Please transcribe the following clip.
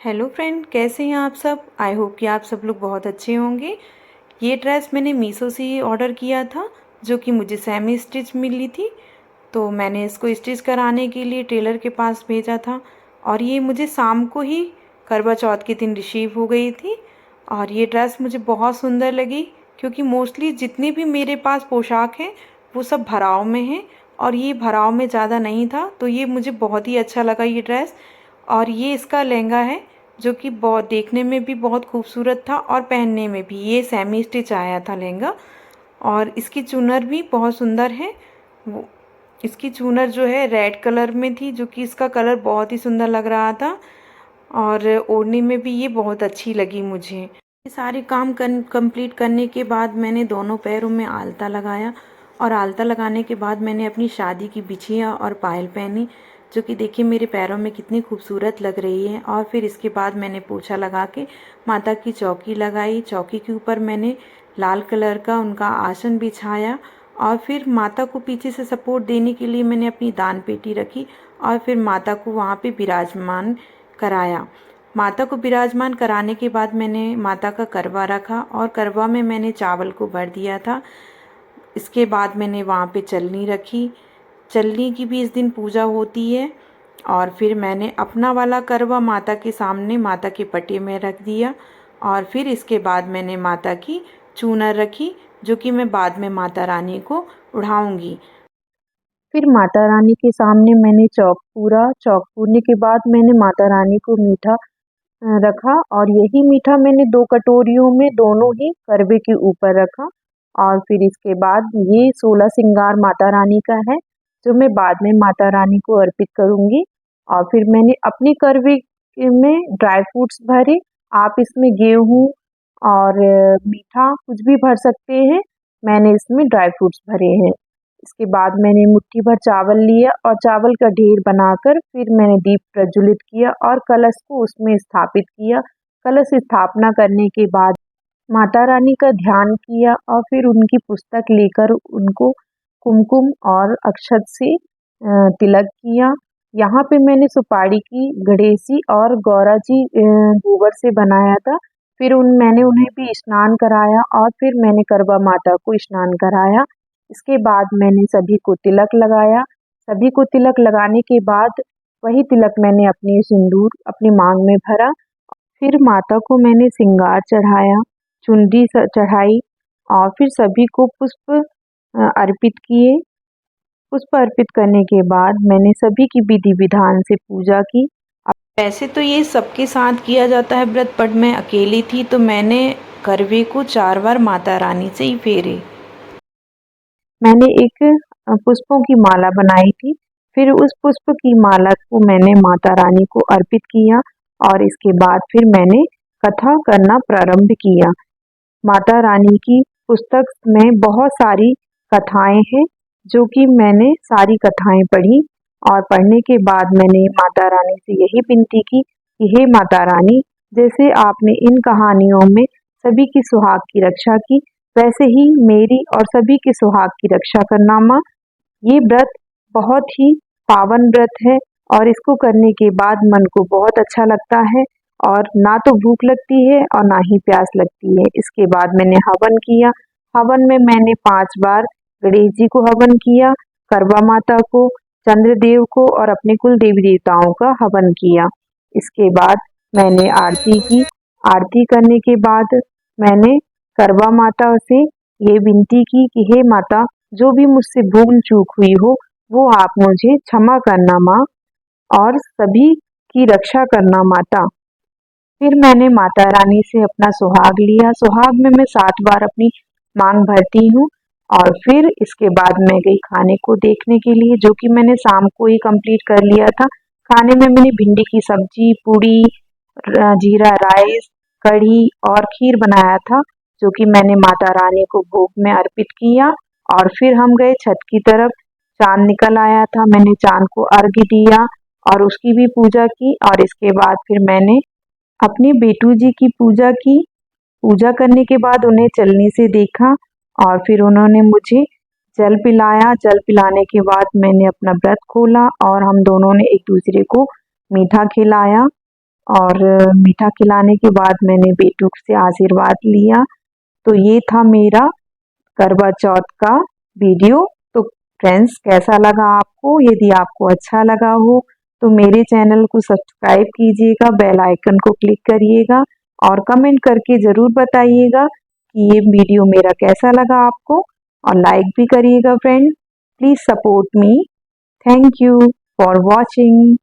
Hello friend, कैसे हैं आप सब। आई होप कि आप सब लोग बहुत अच्छे होंगे। ये ड्रेस मैंने मीशो से ही ऑर्डर किया था, जो कि मुझे सेमी स्टिच मिली थी। तो मैंने इसको स्टिच कराने के लिए टेलर के पास भेजा था और ये मुझे शाम को ही करवा चौथ के दिन रिसीव हो गई थी। और ये ड्रेस मुझे बहुत सुंदर लगी, क्योंकि मोस्टली जितने भी मेरे पास पोशाक हैं वो सब भराव में हैं और ये भराव में ज़्यादा नहीं था। तो ये मुझे बहुत ही अच्छा लगा ये ड्रेस। और ये इसका लहंगा है, जो कि बहुत देखने में भी बहुत खूबसूरत था और पहनने में भी ये सेमी स्टिच आया था लहंगा। और इसकी चुनर भी बहुत सुंदर है। वो इसकी चुनर जो है रेड कलर में थी, जो कि इसका कलर बहुत ही सुंदर लग रहा था। और ओढ़ने में भी ये बहुत अच्छी लगी मुझे। ये सारे काम कंप्लीट करने के बाद मैंने दोनों पैरों में आलता लगाया और आलता लगाने के बाद मैंने अपनी शादी की बिछिया और पायल पहनी, जो कि देखिए मेरे पैरों में कितनी खूबसूरत लग रही है। और फिर इसके बाद मैंने पोछा लगा के माता की चौकी लगाई। चौकी के ऊपर मैंने लाल कलर का उनका आसन बिछाया और फिर माता को पीछे से सपोर्ट देने के लिए मैंने अपनी दान पेटी रखी और फिर माता को वहाँ पे विराजमान कराया। माता को विराजमान कराने के बाद मैंने माता का करवा रखा और करवा में मैंने चावल को भर दिया था। इसके बाद मैंने वहाँ पे चलनी रखी। चलनी की भी इस दिन पूजा होती है। और फिर मैंने अपना वाला करवा माता के सामने माता के पटे में रख दिया। और फिर इसके बाद मैंने माता की चूनर रखी, जो कि मैं बाद में माता रानी को उड़ाऊँगी। फिर माता रानी के सामने मैंने चौक पूरा। चौक पूरने के बाद मैंने माता रानी को मीठा रखा और यही मीठा मैंने 2 कटोरियों में दोनों ही करवे के ऊपर रखा। और फिर इसके बाद ये 16 श्रृंगार माता रानी का है, जो मैं बाद में माता रानी को अर्पित करूँगी। और फिर मैंने अपने करवे में ड्राई फ्रूट्स भरे। आप इसमें गेहूँ और मीठा कुछ भी भर सकते हैं। मैंने इसमें ड्राई फ्रूट्स भरे हैं। इसके बाद मैंने मुट्ठी भर चावल लिया और चावल का ढेर बनाकर फिर मैंने दीप प्रज्वलित किया और कलश को उसमें स्थापित किया। कलश स्थापना करने के बाद माता रानी का ध्यान किया और फिर उनकी पुस्तक लेकर उनको कुमकुम और अक्षत से तिलक किया। यहाँ पे मैंने सुपारी की गणेशी और गौरा जी गोबर से बनाया था। फिर मैंने उन्हें भी स्नान कराया और फिर मैंने करवा माता को स्नान कराया। इसके बाद मैंने सभी को तिलक लगाया। सभी को तिलक लगाने के बाद वही तिलक मैंने अपनी सिंदूर अपनी मांग में भरा। फिर माता को मैंने श्रृंगार चढ़ाया, चुनरी चढ़ाई और फिर सभी को पुष्प अर्पित किए। पुष्प अर्पित करने के बाद मैंने सभी की विधि विधान से पूजा की। वैसे तो ये सबके साथ किया जाता है व्रत, बट मैं अकेली थी तो मैंने करवे को 4 बार माता रानी से ही फेरे। मैंने एक पुष्पों की माला बनाई थी। फिर उस पुष्प की माला को मैंने माता रानी को अर्पित किया और इसके बाद फिर मैंने कथा करना प्रारंभ किया। माता रानी की पुस्तक में बहुत सारी कथाएं हैं, जो कि मैंने सारी कथाएं पढ़ी। और पढ़ने के बाद मैंने माता रानी से यही विनती की कि हे माता रानी, जैसे आपने इन कहानियों में सभी की सुहाग की रक्षा की, वैसे ही मेरी और सभी के सुहाग की रक्षा करना माँ। ये व्रत बहुत ही पावन व्रत है और इसको करने के बाद मन को बहुत अच्छा लगता है और ना तो भूख लगती है और ना ही प्यास लगती है। इसके बाद मैंने हवन किया। हवन में मैंने 5 बार गणेश जी को हवन किया, करवा माता को, चंद्रदेव को और अपने कुल देवी देवताओं का हवन किया। इसके बाद मैंने आरती की। आरती करने के बाद मैंने करवा माता से ये विनती की कि हे माता, जो भी मुझसे भूल चूक हुई हो वो आप मुझे क्षमा करना माँ और सभी की रक्षा करना माता। फिर मैंने माता रानी से अपना सुहाग लिया। सुहाग में मैं 7 बार अपनी मांग भरती हूँ और फिर इसके बाद मैं गई खाने को देखने के लिए, जो कि मैंने शाम को ही कंप्लीट कर लिया था। खाने में मैंने भिंडी की सब्जी, पूड़ी, जीरा राइस, कढ़ी और खीर बनाया था, जो कि मैंने माता रानी को भोग में अर्पित किया। और फिर हम गए छत की तरफ। चांद निकल आया था, मैंने चांद को अर्घ्य दिया और उसकी भी पूजा की। और इसके बाद फिर मैंने अपनी बेटू जी की पूजा की। पूजा करने के बाद उन्हें चलने से देखा और फिर उन्होंने मुझे जल पिलाया। जल पिलाने के बाद मैंने अपना व्रत खोला और हम दोनों ने एक दूसरे को मीठा खिलाया। और मीठा खिलाने के बाद मैंने बेटू से आशीर्वाद लिया। तो ये था मेरा करवा चौथ का वीडियो। तो फ्रेंड्स, कैसा लगा आपको? यदि आपको अच्छा लगा हो तो मेरे चैनल को सब्सक्राइब कीजिएगा, बेल आइकन को क्लिक करिएगा और कमेंट करके ज़रूर बताइएगा कि ये वीडियो मेरा कैसा लगा आपको, और लाइक भी करिएगा friend. Please support me. Thank you for watching.